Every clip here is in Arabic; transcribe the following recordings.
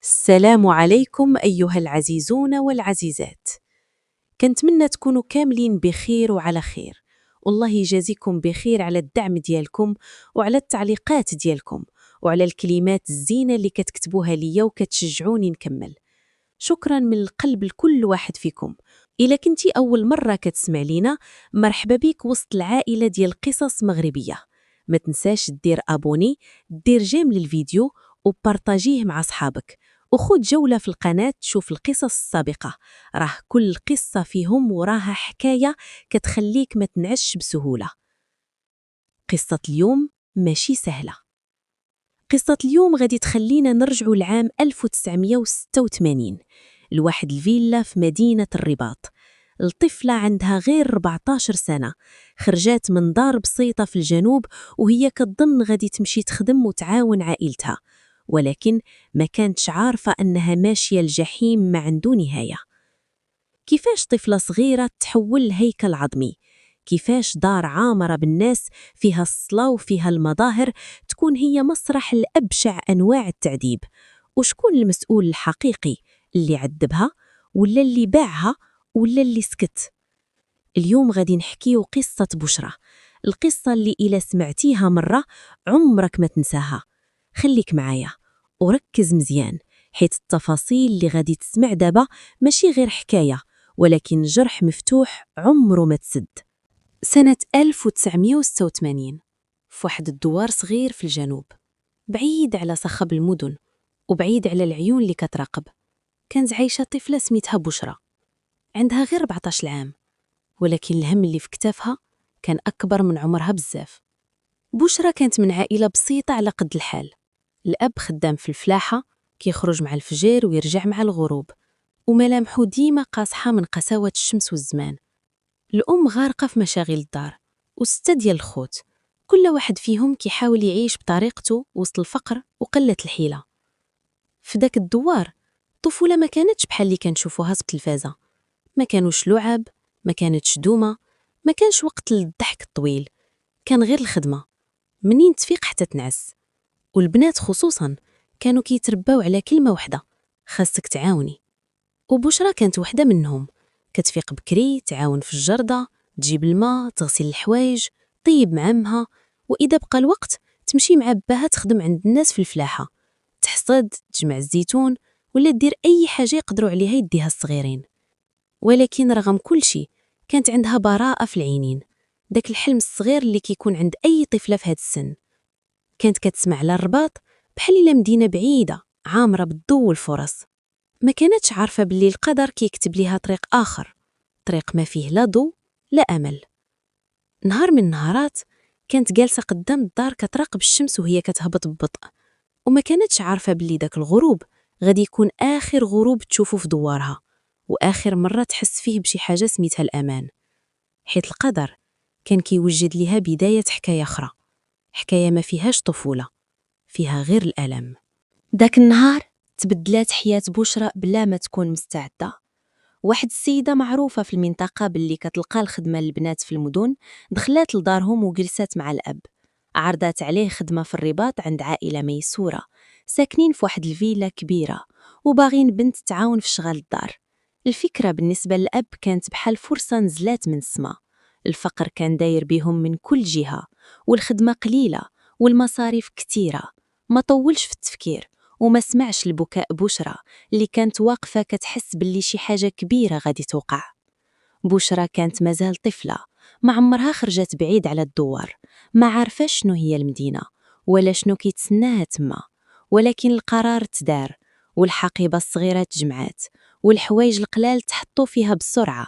السلام عليكم أيها العزيزون والعزيزات. كنتمنى تكونوا كاملين بخير وعلى خير، والله يجازيكم بخير على الدعم ديالكم وعلى التعليقات ديالكم وعلى الكلمات الزينة اللي كتكتبوها ليا وكتشجعوني نكمل. شكرا من القلب لكل واحد فيكم. إلا كنتي أول مرة كتسمع لينا، مرحبا بيك وسط العائلة ديال قصص مغربية. ما تنساش دير أبوني، دير جيم للفيديو وبارطاجيه مع صحابك، وخد جولة في القناة تشوف القصص السابقة. راه كل قصة فيهم وراها حكاية كتخليك ما تنعش بسهولة. قصة اليوم ماشي سهلة. قصة اليوم غادي تخلينا نرجعوا لعام 1986 لواحد الفيلا في مدينة الرباط. الطفلة عندها غير 14 سنة، خرجات من دار بسيطة في الجنوب وهي كتظن غادي تمشي تخدم وتعاون عائلتها، ولكن ما كانتش عارفة أنها ماشية الجحيم ما عنده نهاية. كيفاش طفلة صغيرة تحول لهيكل عظمي؟ كيفاش دار عامرة بالناس فيها الصلاة وفيها المظاهر تكون هي مسرح لأبشع أنواع التعذيب؟ وشكون المسؤول الحقيقي، اللي عذبها ولا اللي باعها ولا اللي سكت؟ اليوم غادي نحكيو قصة بشرى، القصة اللي إلا سمعتيها مرة عمرك ما تنساها. خليك معايا وركز مزيان، حيث التفاصيل اللي غادي تسمع دابا ماشي غير حكاية، ولكن جرح مفتوح عمره ما تسد. سنة 1986 في واحد الدوار صغير في الجنوب، بعيد على صخب المدن وبعيد على العيون اللي كتراقب، كانت عايشة طفلة سميتها بشرى. عندها غير 14 عام، ولكن الهم اللي في كتافها كان أكبر من عمرها بزاف. بشرى كانت من عائلة بسيطة على قد الحال. الأب خدام في الفلاحة، كيخرج مع الفجر ويرجع مع الغروب، وملامحه ديما قاصحة من قساوة الشمس والزمان. الأم غارقة في مشاغل الدار، وستة ديال الخوت، كل واحد فيهم كيحاول يعيش بطريقته وسط الفقر وقلة الحيلة. في داك الدوار الطفولة ما كانتش بحال اللي كنشوفوها في التلفازة، ما كانوش لعب، ما كانتش دومة، ما كانش وقت للضحك الطويل، كان غير الخدمة منين تفيق حتى تنعس. والبنات خصوصا كانوا كيترباو على كلمة واحدة: خاصك تعاوني. وبشرى كانت وحدة منهم، كتفيق بكري، تعاون في الجردة، تجيب الماء، تغسل الحوايج، طيب مع امها، وإذا بقى الوقت تمشي مع باها تخدم عند الناس في الفلاحة، تحصد، تجمع الزيتون، ولا دير أي حاجة يقدروا عليها يديها الصغيرين. ولكن رغم كل شيء كانت عندها براءة في العينين، داك الحلم الصغير اللي كيكون عند أي طفلة في هاد السن. كانت كتسمع على الرباط بحال إلا مدينة بعيدة عامرة بالضو والفرص. ما كانتش عارفة باللي القدر كيكتب ليها طريق آخر، طريق ما فيه لا ضو لا أمل. نهار من النهارات كانت جالسة قدام الدار كتراقب الشمس وهي كتهبط ببطء، وما كانتش عارفة باللي داك الغروب غادي يكون آخر غروب تشوفه في دوارها، وآخر مرة تحس فيه بشي حاجة سميتها الأمان. حيث القدر كان كيوجد ليها بداية حكاية أخرى، حكاية ما فيهاش طفولة، فيها غير الألم. داك النهار تبدلات حياة بشرى بلا ما تكون مستعدة. واحد السيدة معروفة في المنطقة باللي كتلقى الخدمة للبنات في المدن دخلات لدارهم وجلسات مع الأب، عرضات عليه خدمة في الرباط عند عائلة ميسورة ساكنين في واحد الفيلا كبيرة وباغين بنت تعاون في شغال الدار. الفكرة بالنسبة للأب كانت بحال فرصة نزلات من السما. الفقر كان داير بيهم من كل جهة، والخدمة قليلة والمصاريف كتيرة. ما طولش في التفكير وما سمعش البكاء بشرى اللي كانت واقفة كتحس باللي شي حاجة كبيرة غادي توقع. بشرى كانت مازال طفلة، ما عمرها خرجت بعيد على الدوار، ما عارفة شنو هي المدينة ولا شنو كيتسناها تما، ولكن القرار تدار والحقيبة الصغيرة تجمعات والحوايج القلال تحطوا فيها بسرعة.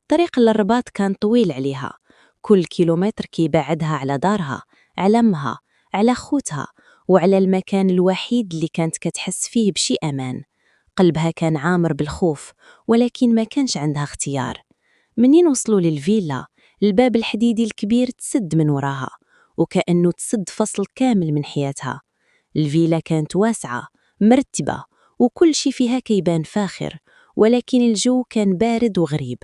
الطريق للرباط كان طويل عليها، كل كيلومتر كيبعدها على دارها، على امها، على خوتها، وعلى المكان الوحيد اللي كانت كتحس فيه بشي أمان. قلبها كان عامر بالخوف، ولكن ما كانش عندها اختيار. منين وصلوا للفيلا الباب الحديدي الكبير تسد من وراها، وكأنه تسد فصل كامل من حياتها. الفيلا كانت واسعة مرتبة وكل شي فيها كيبان فاخر، ولكن الجو كان بارد وغريب.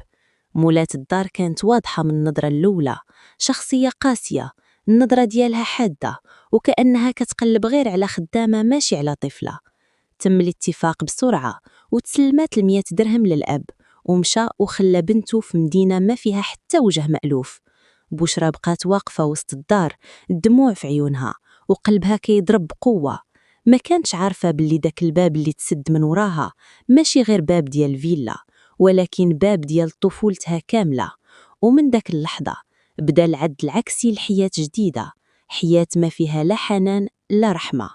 مولات الدار كانت واضحة من النظرة الأولى، شخصية قاسية، النظرة ديالها حادة وكأنها كتقلب غير على خدامة ماشي على طفلة. تم الاتفاق بسرعة وتسلمات 100 درهم للأب، ومشى وخلى بنته في مدينة ما فيها حتى وجه مألوف. بشرى بقات واقفة وسط الدار، الدموع في عيونها وقلبها كيضرب بقوة. ما كانتش عارفة باللي داك الباب اللي تسد من وراها ماشي غير باب ديال الفيلا، ولكن باب ديال طفولتها كاملة. ومن داك اللحظة بدا العد العكسي لحياة جديدة، حياة ما فيها لا حنان لا رحمة.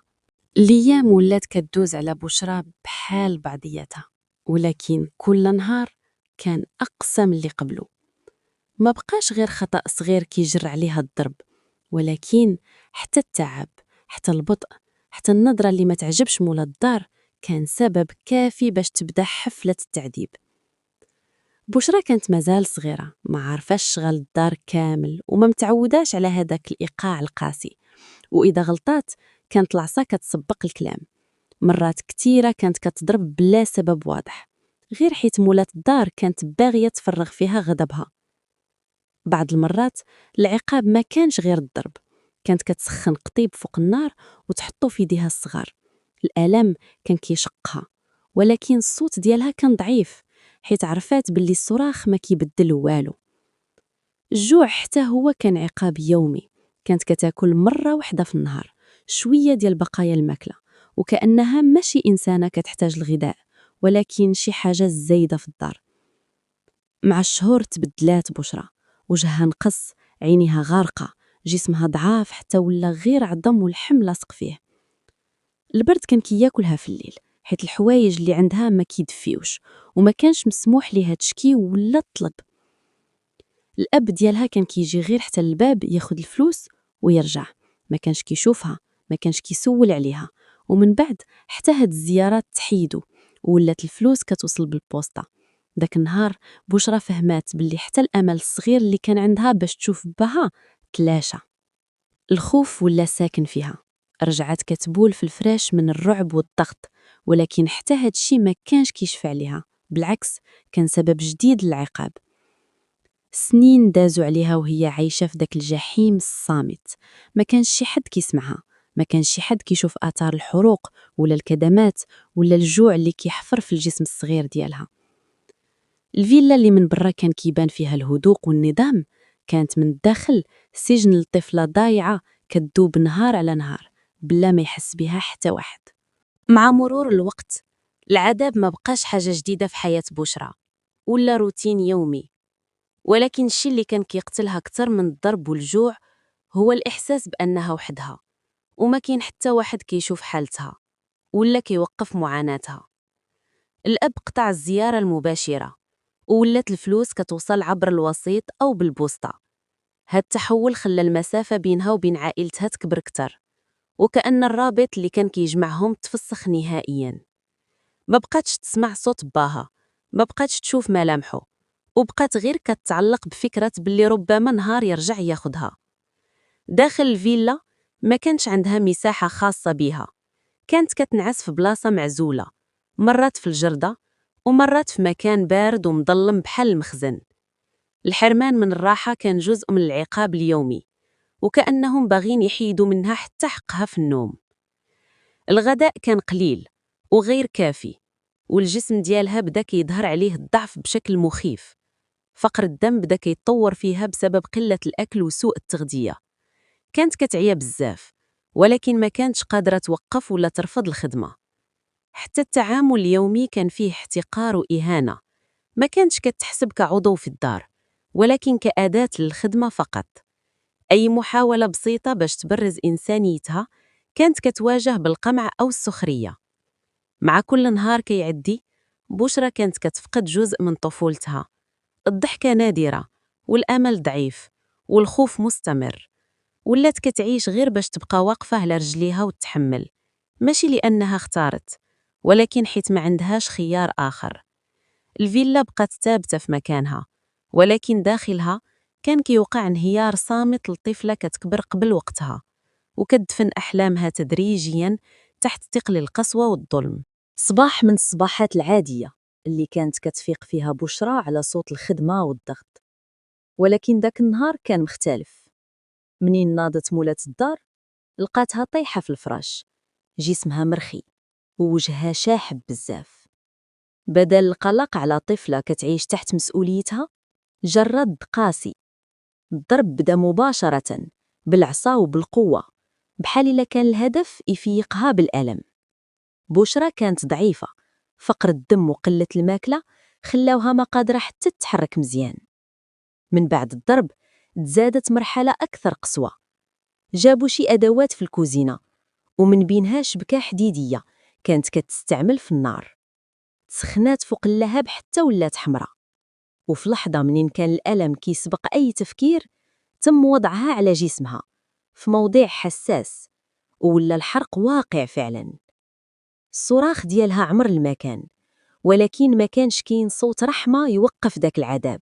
الأيام ولات كدوز على بشرى بحال بعضياتها، ولكن كل نهار كان أقسى من اللي قبله. ما بقاش غير خطأ صغير كيجر عليها الضرب، ولكن حتى التعب، حتى البطء، حتى النظرة اللي ما تعجبش مولا الدار كان سبب كافي باش تبدا حفلة التعذيب. بشرى كانت مازال صغيرة، ما عارفاش شغل الدار كامل وما متعوداش على هذاك الإيقاع القاسي، وإذا غلطات كانت العصا كتسبق الكلام. مرات كتيرة كانت كتضرب بلا سبب واضح، غير حيت مولات الدار كانت باغية تفرغ فيها غضبها. بعض المرات العقاب ما كانش غير الضرب، كانت كتسخن قطيب فوق النار وتحطو في يديها الصغار. الألم كان كيشقها، ولكن الصوت ديالها كان ضعيف، حيت عرفات باللي الصراخ ما كيبدل والو. الجوع حتى هو كان عقاب يومي، كانت كتاكل مرة واحدة في النهار شوية ديال بقايا الماكلة، وكأنها ماشي إنسانة كتحتاج الغذاء، ولكن شي حاجة زايدة في الدار. مع الشهور تبدلات بشرى، وجهها نقص، عينيها غارقة، جسمها ضعاف حتى ولا غير عظم والحم لاصق فيه. البرد كان كياكلها في الليل، حيت الحوايج اللي عندها ما كيدفيوش، وما كانش مسموح ليها تشكي ولا تطلب. الأب ديالها كان كيجي غير حتى الباب ياخد الفلوس ويرجع، ما كانش كيشوفها، ما كانش كيسول عليها. ومن بعد حتى هاد الزيارات تحيدو، ولات الفلوس كتوصل بالبوسطة. داك النهار بشرى فهمات باللي حتى الأمل الصغير اللي كان عندها باش تشوف باها تلاشى. الخوف ولا ساكن فيها، رجعت كتبول في الفراش من الرعب والضغط، ولكن حتى هادشي ما كانش كيشفع عليها، بالعكس كان سبب جديد للعقاب. سنين دازوا عليها وهي عايشة في داك الجحيم الصامت، ما كانش شي حد كيسمعها، ما كانش شي حد كيشوف آثار الحروق ولا الكدمات ولا الجوع اللي كيحفر في الجسم الصغير ديالها. الفيلا اللي من برا كان كيبان فيها الهدوء والنظام، كانت من الداخل سجن لطفلة ضايعة كتذوب نهار على نهار بلا ما يحس بها حتى واحد. مع مرور الوقت العذاب ما بقاش حاجة جديدة في حياة بشرى ولا روتين يومي، ولكن الشي اللي كان كيقتلها أكتر من الضرب والجوع هو الإحساس بأنها وحدها، وما كاين حتى واحد كيشوف حالتها ولا كيوقف معاناتها. الأب قطع الزيارة المباشرة، وولات الفلوس كتوصل عبر الوسيط أو بالبوسطة. هاد التحول خلى المسافة بينها وبين عائلتها تكبر كتر، وكأن الرابط اللي كان كيجمعهم تفسخ نهائياً. ما بقاتش تسمع صوت باها، ما بقاتش تشوف ملامحه، وبقات غير كتعلق بفكرة باللي ربما نهار يرجع ياخدها. داخل الفيلا ما كانش عندها مساحة خاصة بيها، كانت كتنعس في بلاصة معزولة، مرات في الجردة ومرات في مكان بارد ومظلم بحال المخزن. الحرمان من الراحة كان جزء من العقاب اليومي، وكأنهم باغين يحيدوا منها حتى حقها في النوم. الغداء كان قليل وغير كافي، والجسم ديالها بدا كيظهر عليه الضعف بشكل مخيف. فقر الدم بدا كيتطور فيها بسبب قلة الأكل وسوء التغذية. كانت كتعيا بزاف، ولكن ما كانتش قادرة توقف ولا ترفض الخدمة. حتى التعامل اليومي كان فيه احتقار وإهانة، ما كانتش كتحسب كعضو في الدار، ولكن كأداة للخدمة فقط. أي محاولة بسيطة باش تبرز إنسانيتها كانت كتواجه بالقمع أو السخرية. مع كل نهار كيعدي بشرى كانت كتفقد جزء من طفولتها، الضحكة نادرة والأمل ضعيف والخوف مستمر. ولات كتعيش غير باش تبقى واقفة على رجليها وتحمل، ماشي لأنها اختارت، ولكن حيت ما عندهاش خيار آخر. الفيلا بقات ثابتة في مكانها، ولكن داخلها كان كيوقع انهيار صامت لطفلة كتكبر قبل وقتها، وكتدفن أحلامها تدريجياً تحت ثقل القسوة والظلم. صباح من الصباحات العادية اللي كانت كتفيق فيها بشرى على صوت الخدمة والضغط، ولكن داك النهار كان مختلف. منين ناضت مولات الدار لقاتها طايحة في الفراش، جسمها مرخي ووجهها شاحب بزاف. بدل القلق على طفلة كتعيش تحت مسؤوليتها، جا الرد قاسي. الضرب بدا مباشرة بالعصا وبالقوة، بحال إلا كان الهدف يفيقها بالألم. بشرى كانت ضعيفة، فقر الدم وقلة الماكلة خلاوها ما قادرة حتى تتحرك مزيان. من بعد الضرب تزادت مرحلة أكثر قسوة. جابوا شي أدوات في الكوزينة، ومن بينها شبكة حديدية كانت كتستعمل في النار. سخنات فوق اللهب حتى ولات حمراء. وفي لحظة منين كان الألم كيسبق أي تفكير، تم وضعها على جسمها في موضع حساس، ولا الحرق واقع فعلا. الصراخ ديالها عمر المكان، ولكن ما كانش كاين صوت رحمة يوقف داك العذاب.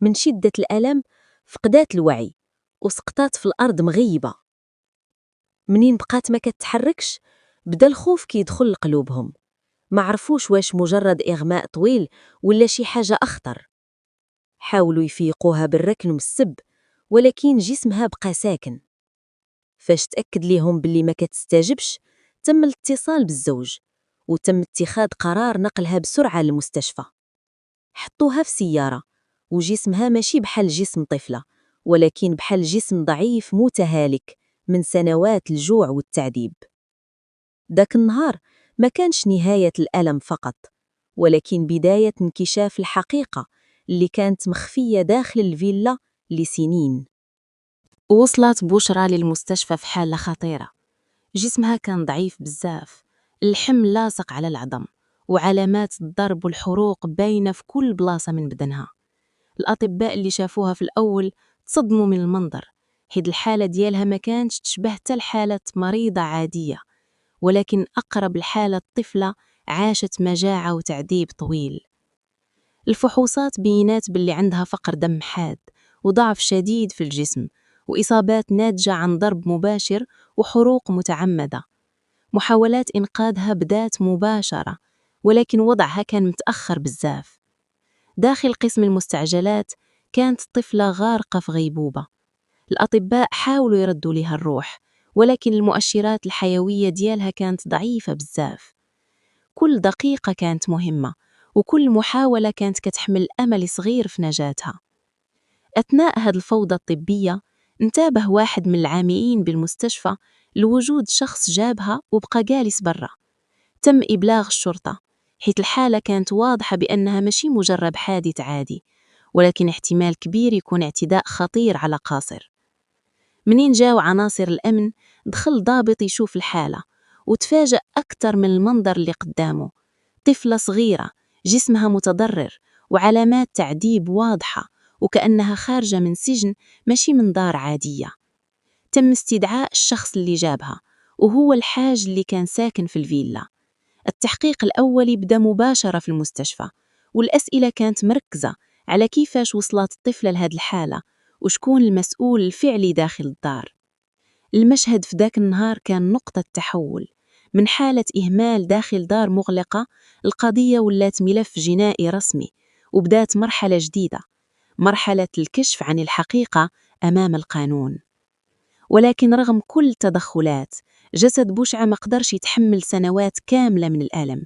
من شدة الألم فقدات الوعي وسقطات في الأرض مغيبة. منين بقات ما كتحركش، بدا الخوف كيدخل لقلوبهم. ما عرفوش واش مجرد إغماء طويل ولا شي حاجة أخطر. حاولوا يفيقوها بالركن والسب، ولكن جسمها بقى ساكن. فاش تأكد ليهم باللي ما كتستجبش، تم الاتصال بالزوج، وتم اتخاذ قرار نقلها بسرعة للمستشفى. حطوها في سيارة، وجسمها ماشي بحال جسم طفلة، ولكن بحال جسم ضعيف متهالك من سنوات الجوع والتعذيب. داك النهار ما كانش نهاية الألم فقط، ولكن بداية انكشاف الحقيقة اللي كانت مخفية داخل الفيلا لسنين. وصلت بشرى للمستشفى في حالة خطيرة. جسمها كان ضعيف بزاف، اللحم لاصق على العظم، وعلامات الضرب والحروق باينة في كل بلاصة من بدنها. الأطباء اللي شافوها في الأول تصدموا من المنظر، حيث الحالة ديالها ما كانش تشبه حتى لحالة مريضة عادية، ولكن أقرب الحالة الطفلة عاشت مجاعة وتعذيب طويل. الفحوصات بينات باللي عندها فقر دم حاد وضعف شديد في الجسم، وإصابات ناتجة عن ضرب مباشر وحروق متعمدة. محاولات إنقاذها بدات مباشرة، ولكن وضعها كان متأخر بزاف. داخل قسم المستعجلات كانت الطفلة غارقة في غيبوبة. الأطباء حاولوا يردوا لها الروح، ولكن المؤشرات الحيوية ديالها كانت ضعيفة بزاف. كل دقيقة كانت مهمة، وكل محاولة كانت كتحمل أمل صغير في نجاتها. أثناء هذه الفوضى الطبية انتبه واحد من العاملين بالمستشفى لوجود شخص جابها وبقى جالس برا. تم إبلاغ الشرطة، حيث الحالة كانت واضحة بأنها ماشي مجرد حادث عادي، ولكن احتمال كبير يكون اعتداء خطير على قاصر. منين جاو عناصر الأمن، دخل ضابط يشوف الحالة وتفاجأ أكتر من المنظر اللي قدامه. طفلة صغيرة جسمها متضرر وعلامات تعذيب واضحة، وكأنها خارجة من سجن ماشي من دار عادية. تم استدعاء الشخص اللي جابها، وهو الحاج اللي كان ساكن في الفيلا. التحقيق الأولي بدأ مباشرة في المستشفى، والأسئلة كانت مركزة على كيفاش وصلت الطفلة لهذه الحالة وشكون المسؤول الفعلي داخل الدار. المشهد في ذاك النهار كان نقطة تحول. من حالة إهمال داخل دار مغلقة، القضية ولات ملف جنائي رسمي، وبدات مرحلة جديدة، مرحلة الكشف عن الحقيقة أمام القانون. ولكن رغم كل التدخلات، جسد بشعة ما قدرش يتحمل سنوات كاملة من الألم،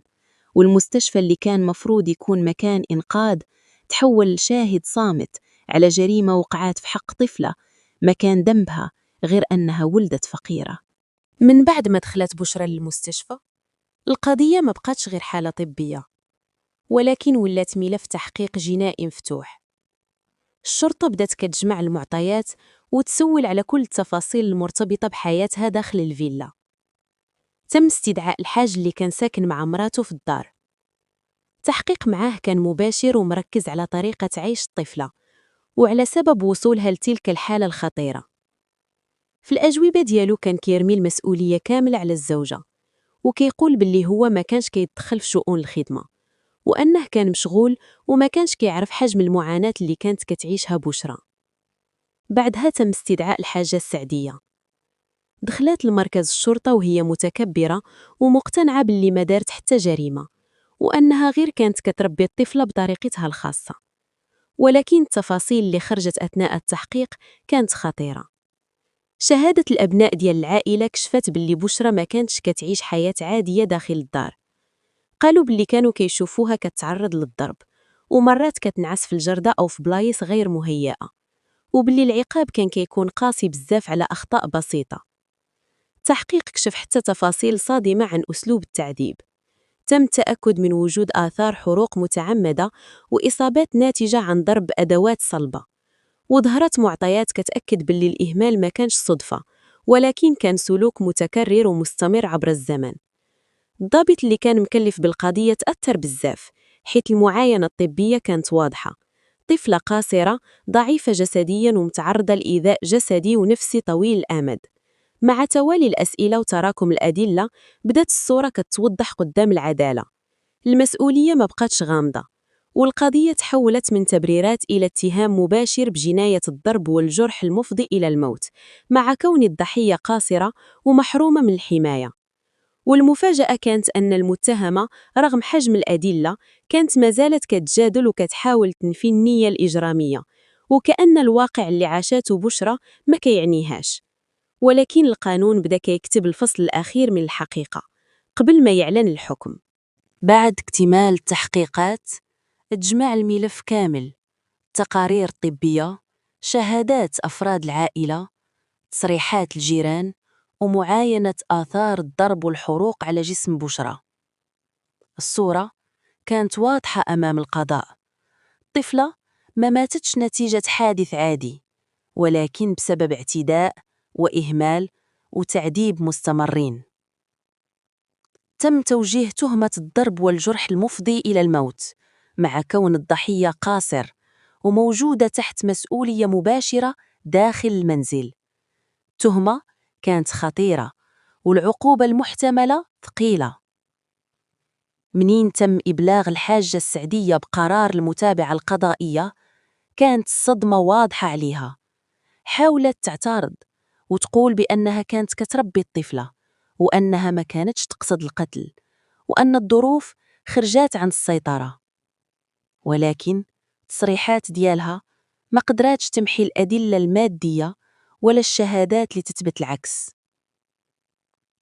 والمستشفى اللي كان مفروض يكون مكان إنقاذ تحول لشاهد صامت على جريمة وقعت في حق طفلة ما كان ذنبها غير أنها ولدت فقيرة. من بعد ما دخلت بشرى للمستشفى، القضية ما بقاتش غير حالة طبية، ولكن ولات ملف تحقيق جنائي مفتوح. الشرطة بدات كتجمع المعطيات وتسول على كل التفاصيل المرتبطة بحياتها داخل الفيلا. تم استدعاء الحاج اللي كان ساكن مع مراته في الدار. التحقيق معاه كان مباشر ومركز على طريقة عيش الطفلة وعلى سبب وصولها لتلك الحالة الخطيرة. في الأجوبة ديالو كان كيرمي المسؤولية كاملة على الزوجة، وكيقول باللي هو ما كانش كيتدخل في شؤون الخدمة، وأنه كان مشغول وما كانش كيعرف حجم المعاناة اللي كانت كتعيشها بشرى. بعدها تم استدعاء الحاجة السعدية. دخلت لمركز الشرطة وهي متكبرة ومقتنعة باللي ما دارت حتى جريمة، وأنها غير كانت كتربي الطفلة بطريقتها الخاصة. ولكن التفاصيل اللي خرجت أثناء التحقيق كانت خطيرة. شهادة الأبناء ديال العائلة كشفت باللي بشرى ما كانتش كتعيش حياة عادية داخل الدار. قالوا باللي كانوا كيشوفوها كتعرض للضرب، ومرات كتنعس في الجردة أو في بلايص غير مهيئة، وباللي العقاب كان كيكون قاسي بزاف على أخطاء بسيطة. التحقيق كشف حتى تفاصيل صادمة عن أسلوب التعذيب. تم التأكد من وجود آثار حروق متعمدة وإصابات ناتجة عن ضرب أدوات صلبة، وظهرت معطيات كتأكد باللي الإهمال ما كانش صدفة، ولكن كان سلوك متكرر ومستمر عبر الزمن. الضابط اللي كان مكلف بالقضية تأثر بزاف، حيث المعاينة الطبية كانت واضحة: طفلة قاصرة ضعيفة جسدياً ومتعرضة لإيذاء جسدي ونفسي طويل الآمد. مع توالي الأسئلة وتراكم الأدلة، بدات الصورة كتوضح قدام العدالة. المسؤولية ما بقاتش غامضة، والقضية تحولت من تبريرات إلى اتهام مباشر بجناية الضرب والجرح المفضي إلى الموت، مع كون الضحية قاصرة ومحرومة من الحماية. والمفاجأة كانت أن المتهمة رغم حجم الأدلة كانت مازالت كتجادل وكتحاول تنفي النية الإجرامية، وكأن الواقع اللي عاشته بشرى ما كيعنيهاش. ولكن القانون بدا كيكتب الفصل الأخير من الحقيقة قبل ما يعلن الحكم. بعد اكتمال التحقيقات، تجمع الملف كامل: تقارير طبية، شهادات أفراد العائلة، تصريحات الجيران، ومعاينة آثار الضرب والحروق على جسم بشرى. الصورة كانت واضحة أمام القضاء: طفلة ما ماتتش نتيجة حادث عادي، ولكن بسبب اعتداء وإهمال وتعذيب مستمرين. تم توجيه تهمة الضرب والجرح المفضي إلى الموت، مع كون الضحية قاصر وموجودة تحت مسؤولية مباشرة داخل المنزل. تهمة كانت خطيرة، والعقوبة المحتملة ثقيلة. منين تم إبلاغ الحاجة السعدية بقرار المتابعة القضائية، كانت الصدمة واضحة عليها. حاولت تعترض وتقول بأنها كانت كتربي الطفلة، وأنها ما كانتش تقصد القتل، وأن الظروف خرجات عن السيطرة. ولكن التصريحات ديالها ما قدراتش تمحي الأدلة المادية ولا الشهادات اللي تثبت العكس.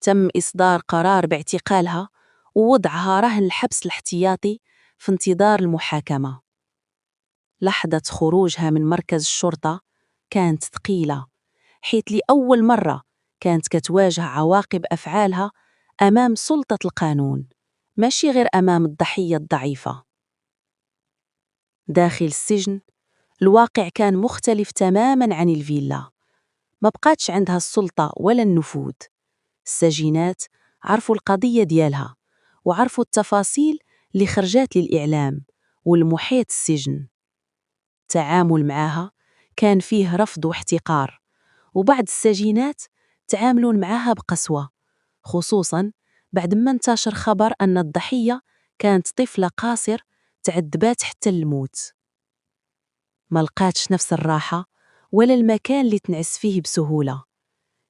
تم إصدار قرار باعتقالها ووضعها رهن الحبس الاحتياطي في انتظار المحاكمة. لحظة خروجها من مركز الشرطة كانت ثقيلة، حيث لأول مرة كانت كتواجه عواقب أفعالها أمام سلطة القانون، ماشي غير أمام الضحية الضعيفة. داخل السجن، الواقع كان مختلف تماماً عن الفيلا. ما بقاتش عندها السلطة ولا النفوذ. السجينات عرفوا القضية ديالها، وعرفوا التفاصيل اللي خرجات للإعلام والمحيط السجن. التعامل معها كان فيه رفض واحتقار، وبعض السجينات تعاملون معها بقسوة، خصوصاً بعد ما انتشر خبر أن الضحية كانت طفلة قاصر تعذبات حتى الموت. ما لقاتش نفس الراحة ولا المكان اللي تنعس فيه بسهولة.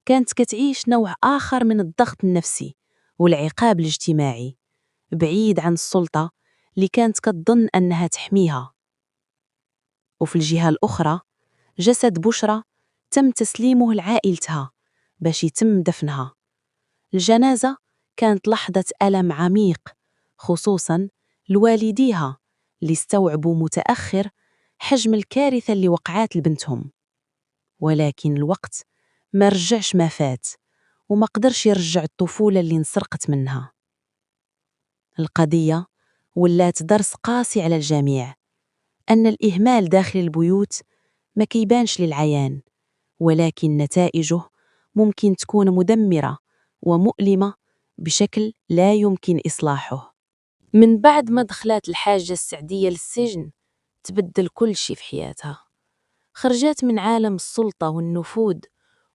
كانت كتعيش نوع آخر من الضغط النفسي والعقاب الاجتماعي، بعيد عن السلطة اللي كانت كتظن أنها تحميها. وفي الجهة الأخرى، جسد بشرى تم تسليمه لعائلتها باش يتم دفنها. الجنازة كانت لحظة ألم عميق، خصوصاً لوالديها اللي استوعبوا متأخر حجم الكارثة اللي وقعات لبنتهم. ولكن الوقت ما رجعش ما فات، وما قدرش يرجع الطفولة اللي انسرقت منها. القضية ولات درس قاسي على الجميع: أن الإهمال داخل البيوت ما كيبانش للعيان، ولكن نتائجه ممكن تكون مدمرة ومؤلمة بشكل لا يمكن إصلاحه. من بعد ما دخلت الحاجة السعدية للسجن، تبدل كل شي في حياتها. خرجت من عالم السلطة والنفوذ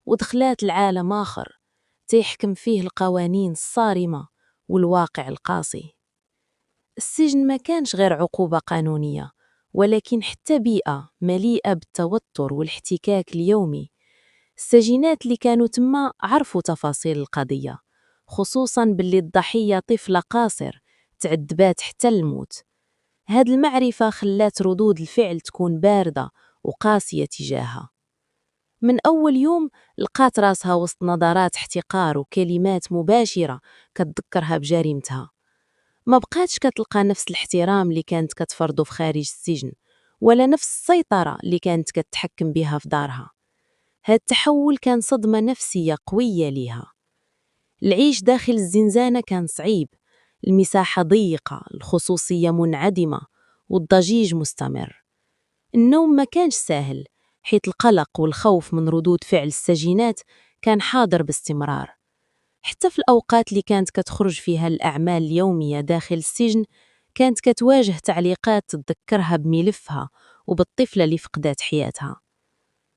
ودخلت العالم آخر تيحكم فيه القوانين الصارمة والواقع القاسي. السجن ما كانش غير عقوبة قانونية، ولكن حتى بيئة مليئة بالتوتر والاحتكاك اليومي. السجينات اللي كانوا تما عرفوا تفاصيل القضية، خصوصاً باللي الضحية طفلة قاصر تعذبات حتى الموت. هاد المعرفة خلات ردود الفعل تكون باردة وقاسية تجاهها. من أول يوم لقات راسها وسط نظرات احتقار وكلمات مباشرة كتذكرها بجريمتها. ما بقاتش كتلقى نفس الاحترام اللي كانت كتفرضه في خارج السجن، ولا نفس السيطرة اللي كانت كتحكم بها في دارها. هاد التحول كان صدمة نفسية قوية ليها. العيش داخل الزنزانة كان صعيب، المساحة ضيقة، الخصوصية منعدمة، والضجيج مستمر. النوم ما كانش سهل، حيث القلق والخوف من ردود فعل السجينات كان حاضر باستمرار. حتى في الأوقات اللي كانت كتخرج فيها الأعمال اليومية داخل السجن، كانت كتواجه تعليقات تذكرها بملفها وبالطفلة اللي فقدت حياتها.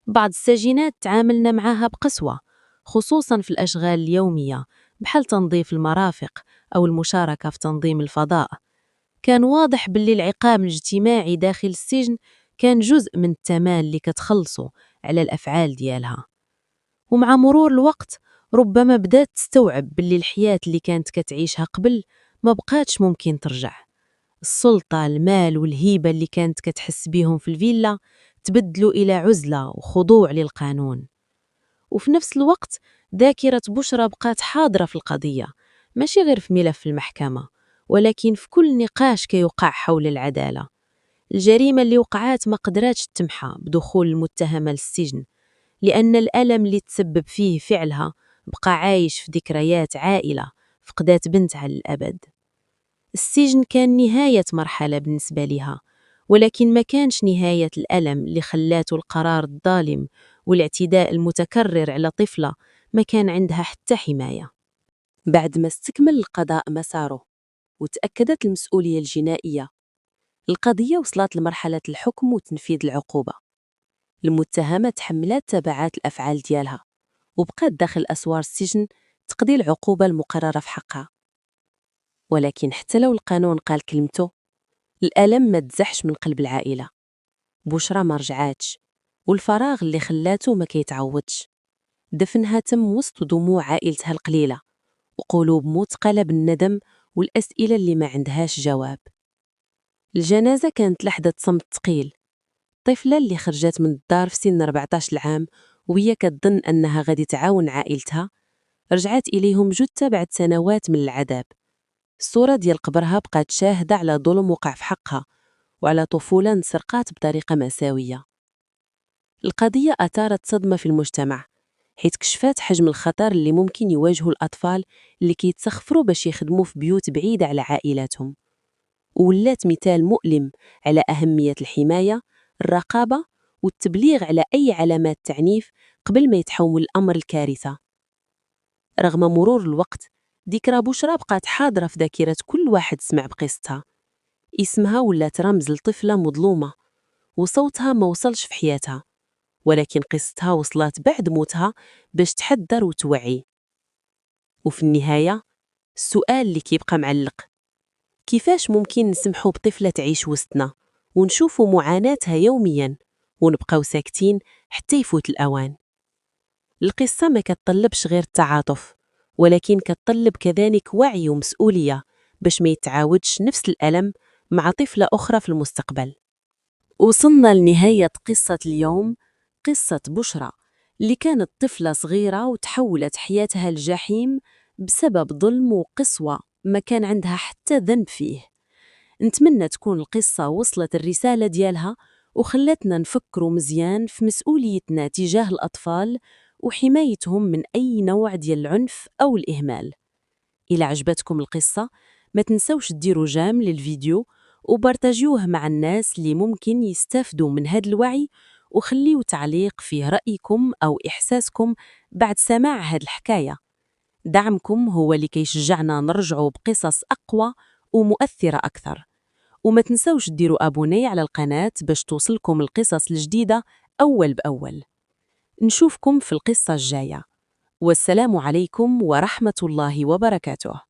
بعض السجينات تعاملنا معها بقسوة، خصوصا في الأشغال اليومية بحال تنظيف المرافق أو المشاركة في تنظيم الفضاء. كان واضح باللي العقاب الاجتماعي داخل السجن كان جزء من الثمن اللي كتخلصه على الأفعال ديالها. ومع مرور الوقت ربما بدات تستوعب باللي الحياة اللي كانت كتعيشها قبل ما بقاتش ممكن ترجع. السلطة، المال والهيبة اللي كانت كتحس بيهم في الفيلا تبدلوا إلى عزلة وخضوع للقانون. وفي نفس الوقت ذاكرة بشرى بقات حاضرة في القضية، ماشي غير في ملف المحكمة، ولكن في كل نقاش كيوقع حول العدالة. الجريمة اللي وقعات ما قدراتش تمحى بدخول المتهمة للسجن، لأن الألم اللي تسبب فيه فعلها بقى عايش في ذكريات عائلة فقدات بنتها للأبد. السجن كان نهاية مرحلة بالنسبة لها، ولكن ما كانش نهاية الألم اللي خلاته القرار الظالم والاعتداء المتكرر على طفلة ما كان عندها حتى حماية. بعد ما استكمل القضاء مساره وتأكدت المسؤولية الجنائية، القضية وصلت لمرحلة الحكم وتنفيذ العقوبة. المتهمة تحملت تبعات الأفعال ديالها وبقات داخل أسوار السجن تقضي العقوبة المقررة في حقها. ولكن حتى لو القانون قال كلمته، الألم ما تزحش من قلب العائلة. بشرى ما رجعاتش، والفراغ اللي خلاته ما كيتعوضش. دفنها تم وسط دموع عائلتها القليلة وقلوب مثقلة بالندم والأسئلة اللي ما عندهاش جواب. الجنازة كانت لحظة صمت ثقيل. الطفلة اللي خرجت من الدار في سن 14 عام وهي كتظن أنها غادي تعاون عائلتها، رجعت إليهم جثة بعد سنوات من العذاب. الصورة ديال قبرها بقات شاهدة على ظلم وقع في حقها وعلى طفولة انسرقات بطريقة مأساوية. القضية أثارت صدمة في المجتمع، حيث كشفات حجم الخطر اللي ممكن يواجهوا الأطفال اللي كيتسخفروا باش يخدموا في بيوت بعيدة على عائلاتهم. وولات مثال مؤلم على أهمية الحماية، الرقابة والتبليغ على أي علامات تعنيف قبل ما يتحول الأمر الكارثة. رغم مرور الوقت، ذكرى بشرى بقات حاضرة في ذاكرة كل واحد سمع بقصتها. اسمها ولات رمز لطفلة مظلومة، وصوتها ما وصلش في حياتها، ولكن قصتها وصلت بعد موتها باش تحذر وتوعي. وفي النهاية، السؤال اللي كيبقى معلق: كيفاش ممكن نسمحوا بطفلة تعيش وسطنا ونشوفوا معاناتها يومياً ونبقاو ساكتين حتى يفوت الأوان؟ القصة ما كتطلبش غير التعاطف، ولكن كتطلب كذلك وعي ومسؤولية باش ما يتعاودش نفس الألم مع طفلة أخرى في المستقبل. وصلنا لنهاية قصة اليوم، قصة بشرى اللي كانت طفلة صغيرة وتحولت حياتها الجحيم بسبب ظلم وقسوة ما كان عندها حتى ذنب فيه. نتمنى تكون القصة وصلت الرسالة ديالها وخلتنا نفكروا مزيان في مسؤوليتنا تجاه الأطفال وحمايتهم من أي نوع ديال العنف أو الإهمال. إلى عجبتكم القصة ما تنسوش ديروا جام للفيديو وبارتاجيوه مع الناس اللي ممكن يستافدوا من هذا الوعي، وخليوا تعليق فيه رأيكم أو إحساسكم بعد سماع هذه الحكاية. دعمكم هو اللي كيشجعنا نرجعوا بقصص أقوى ومؤثرة أكثر. وما تنسوش ديروا أبوني على القناة باش توصلكم القصص الجديدة أول بأول. نشوفكم في القصة الجاية، والسلام عليكم ورحمة الله وبركاته.